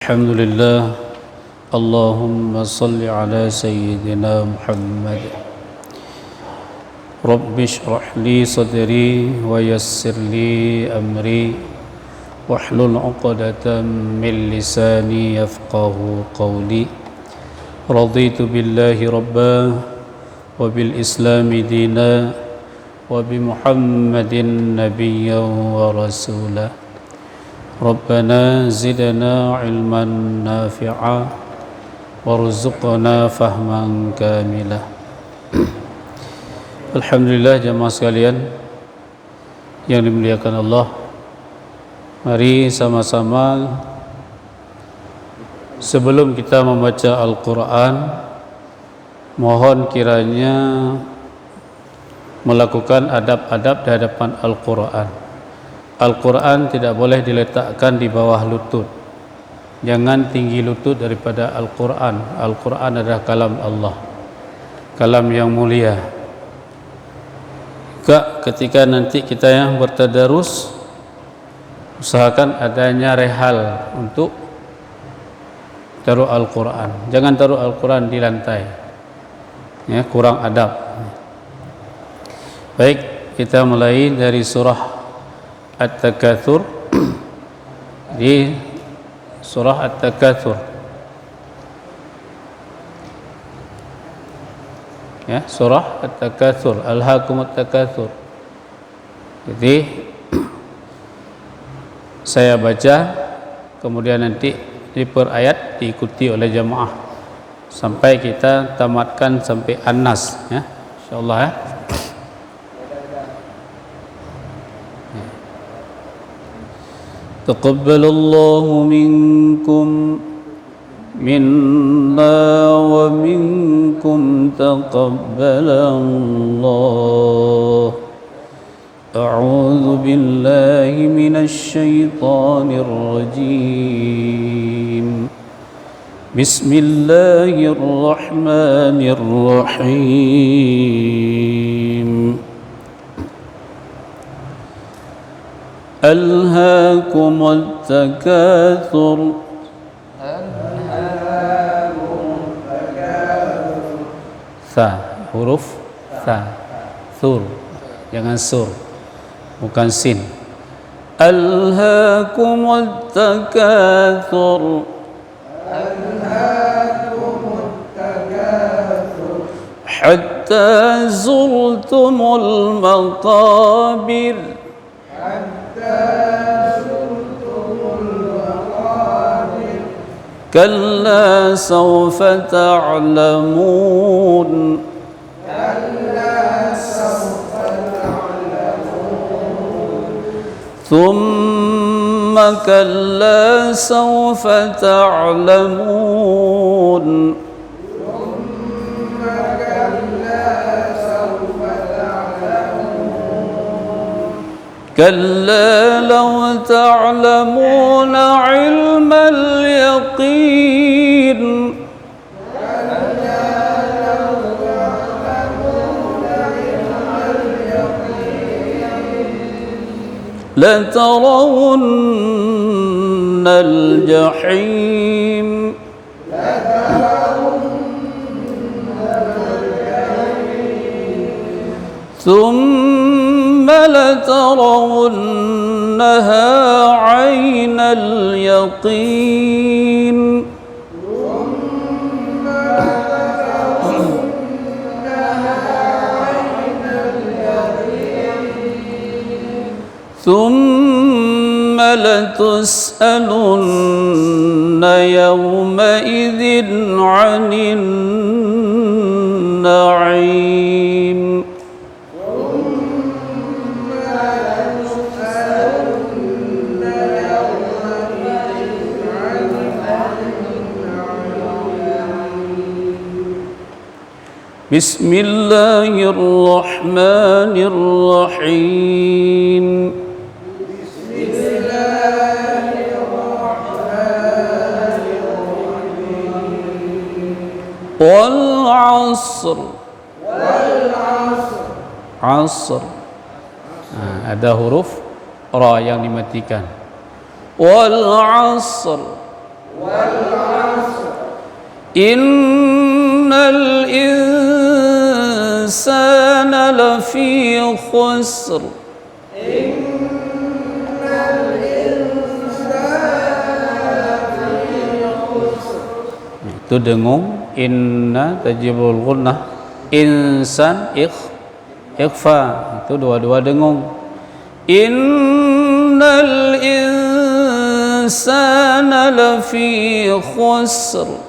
الحمد لله اللهم صل على سيدنا محمد رب اشرح لي صدري ويسر لي أمري واحلل عقدة من لساني يفقه قولي رضيت بالله ربا وبالإسلام دينا وبمحمد نبيا ورسولا ربنا زدنا علما نافعا وارزقنا فهما كاملا. Alhamdulillah jamaah sekalian yang dimuliakan Allah, mari sama-sama sebelum kita membaca Al-Quran, mohon kiranya melakukan adab-adab di hadapan Al-Quran. Al-Quran tidak boleh diletakkan di bawah lutut. Jangan tinggi lutut daripada Al-Quran. Al-Quran adalah kalam Allah, kalam yang mulia. Ketika nanti kita yang bertadarus, usahakan adanya rehal untuk taruh Al-Quran. Jangan taruh Al-Quran di lantai, ya, kurang adab. Baik, kita mulai dari surah At-Takatsur. Di surah At-Takatsur, ya, surah At-Takatsur, Alhaakumut Takatsur. Jadi saya baca, kemudian nanti di per ayat diikuti oleh jamaah sampai kita tamatkan sampai An-Nas, ya, insyaallah, ya. Taqabbalallahu minkum minna wa minkum taqabbalallah. A'udzu billahi minasy syaithanir rajim. Bismillahirrahmanirrahim. Alhaakumut takatsur. Tha, huruf tha, thur, jangan sur, bukan sin. Alhaakumut takatsur. Alhaakumut takatsur hatta zurtumul maqabir. كلا سوف تعلمون. ثم كلا سوف تعلمون. كلا لو تعلمون علم اليقين. لترون الجحيم. ثم لترونها عين اليقين. ثم لتسألن يومئذ عن النعيم. بسم الله الرحمن الرحيم. بسم الله الرحمن الرحيم. والعصر. والعصر. Asr. Nah, ada huruf ra yang dimatikan. Wal 'asr. Innal insana lafi khusr. Itu dengung. Inna tajibul gunnah. Insan ikhfa. Itu dua-dua dengung. Innal insana lafi khusr.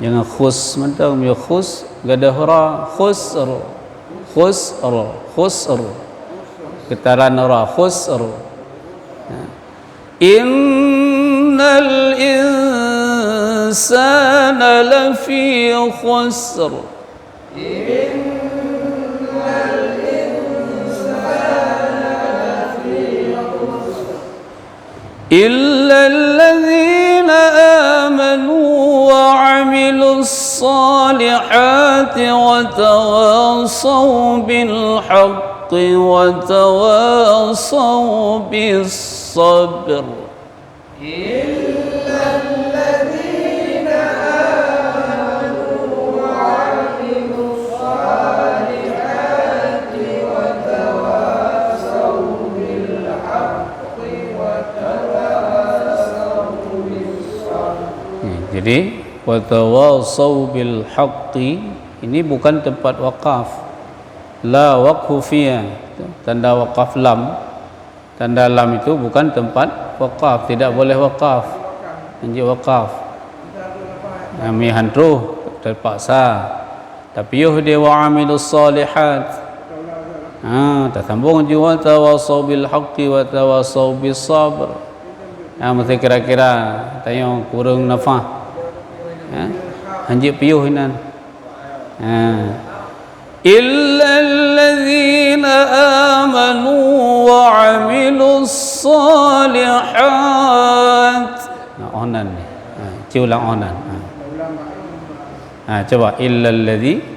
Jangan khus mentang ya khus gadah ra khusr getaran ra khusr. Innal insana lafi khusr. إلا الذين آمنوا وعملوا الصالحات وتواصوا بالحق وتواصوا بالصبر. إلا الذين آمنوا وعملوا الصالحات وتواصوا بالحق وتواصوا بالصبر. Jadi watawasau bil haqqi ini bukan tempat wakaf, la waqfu fiha, tanda wakaf lam, tanda lam itu bukan tempat wakaf, tidak boleh wakaf, anji wakaf kami handruh terpaksa. Tapi yuh dia wa amilus salihat, tersambung juga watawasau bil haqqi watawasau bis sabr. Mesti kira-kira tanya kurang nafah, anjir piuh inan. Illa allazina amanu wa amilus salihat. Onan ni. Ulang onan. Coba illa allazi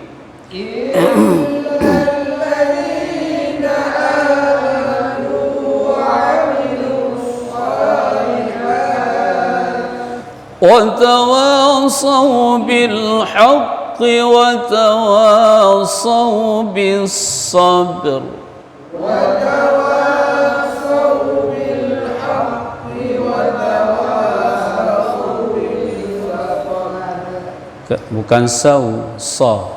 وتواصوا بالحق وتواصوا بالصبر. وتواصوا بالحق وتواصوا بالصبر. Bukan sau, sau.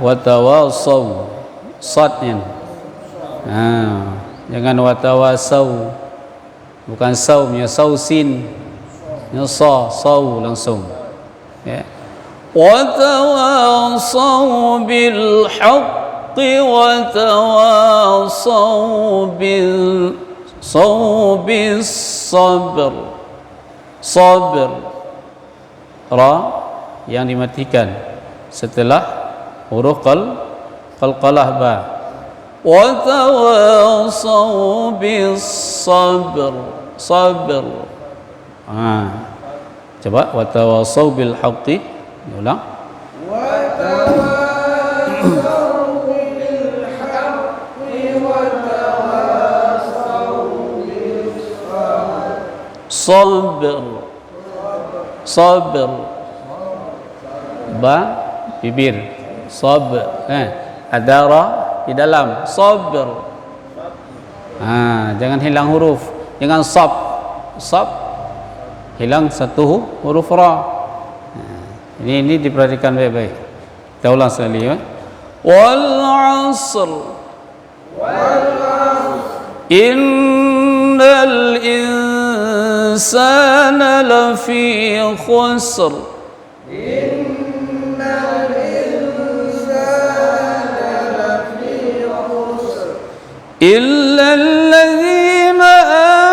Watawasau sadnya. Jangan watawasau. Bukan saum ya sausin ya sau langsung ya. Wa tawasau bil haqqi wa tawasau bis sabr. Sabr ra yang dimatikan setelah huruf qalqalah ba. وتواصوا بالصبر. صبر. Coba watawasau bil haqqi. Ulang. Watawasau bil haqqi watawasau bis sabr. Sabr. Ba bibir. Sabr. Ada ra di dalam sabr. Jangan hilang huruf, jangan sab hilang satu huruf ra. Ini diperhatikan baik-baik. Kita ulang sekali ya. Wal 'asr innal insana lafi khusr. إلا الذين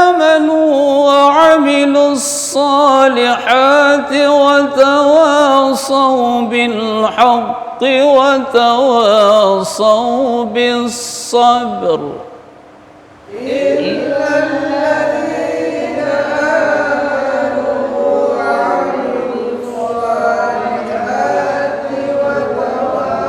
آمنوا وعملوا الصالحات وتواصوا بالحق وتواصوا بالصبر. إلا الذين آمنوا وعملوا الصالحات وتواصوا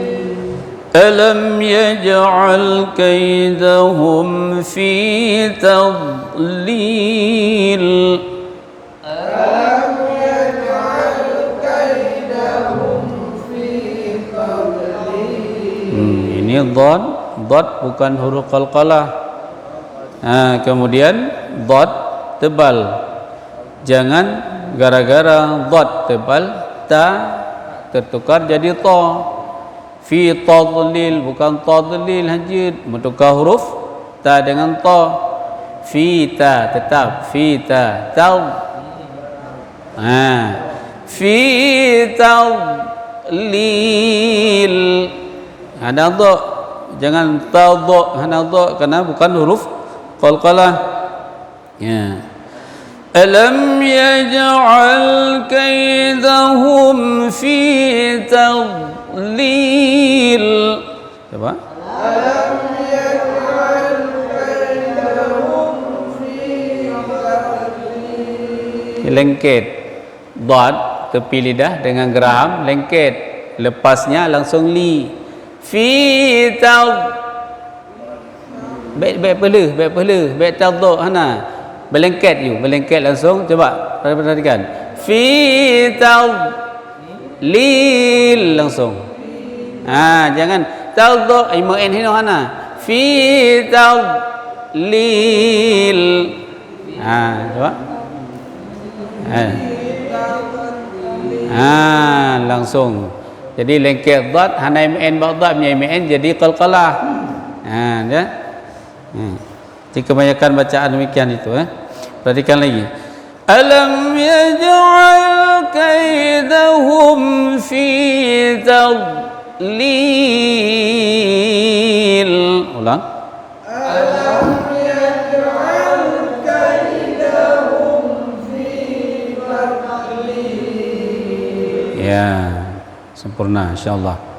ألم يجعل كيدهم في تضليل ألم يجعل كيدهم في تضليل. Ini dhad bukan huruf qalqalah. Kemudian dhad tebal. Jangan gara-gara dhad tebal ta tertukar jadi ta. Fi tadlil bukan tadlil hajid, bertukar huruf ta dengan ta. Fi ta tetap fi ta taw. Fi tadlil. Ada dha, jangan tadha, hana dha karena bukan huruf qalqalah. Ya. Alam yaj'al kaidahum fi tadlil. Coba. Alam yaj'al kaidahum fi tadlil. Lengket. Dhad tepi lidah dengan geraham lengket. Lepasnya langsung li. Fi tad. Baik pelu, baik tadha hana. Berlengket langsung. Coba perhatikan. Fi tadlil langsung. Jangan tadha imain hino hana. Fi tadlil. Coba. Langsung. Jadi lengket dhad hana imain ba'dha imain jadi qalqalah. Ya. Jadi kebanyakan bacaan demikian itu. Perhatikan lagi. Alam yaj'al kaidahum fi tadlil. Ulang. Alam yaj'al kaidahum fi tadlil. Ya, sempurna insyaallah.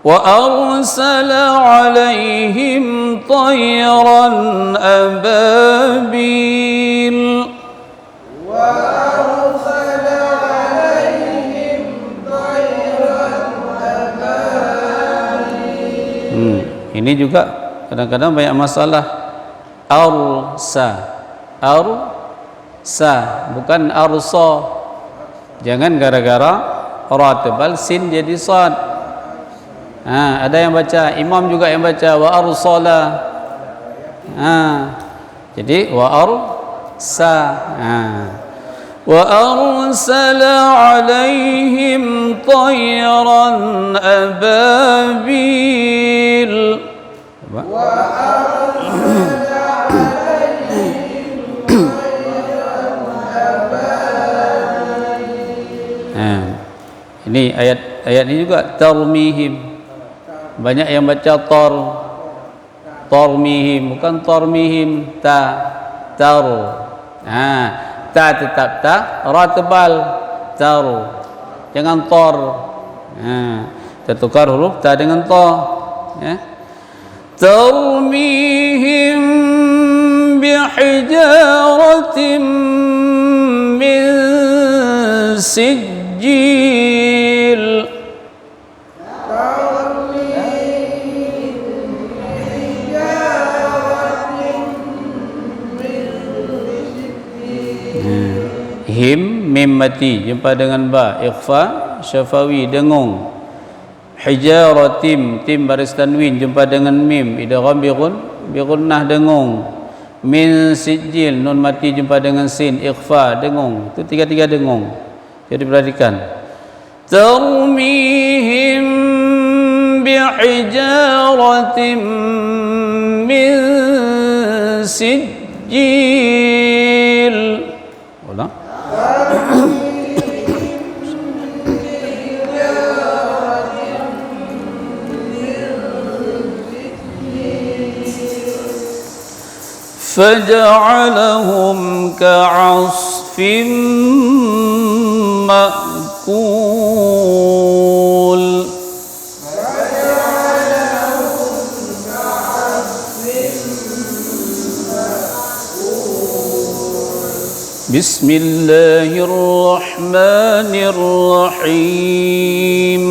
وأرسل عليهم طيرا أبابيل وأرسل عليهم طيرا أبابيل. Ini juga kadang-kadang banyak masalah. Arsa bukan arsa. Jangan gara-gara ra tebal sin jadi sad. Ada yang baca, imam juga yang baca wa arsala. Jadi wa arsa. Wa arsala alaihim tayran ababil. Wa arsala alaihim tayran ababil. Ini ayat ini juga tarmihim. Banyak yang baca tarmihim bukan tarmihim tar. Ta tetap ta, ra tebal tar. Jangan tor. Tertukar huruf ta dengan ta. Ya. Tarmihim bihijaratin min sijil. Him mim mati jumpa dengan ba ikhfa syafawi dengung. Hijaratim tim baris tanwin jumpa dengan mim idgham bi gunnah dengung. Min sijil nun mati jumpa dengan sin ikhfa dengung. Itu tiga-tiga dengung. Jadi perhatikan. Tarmihim bihijaratim min sijil. Ulang. فجعلهم كعصف مأكول. بسم الله الرحمن الرحيم.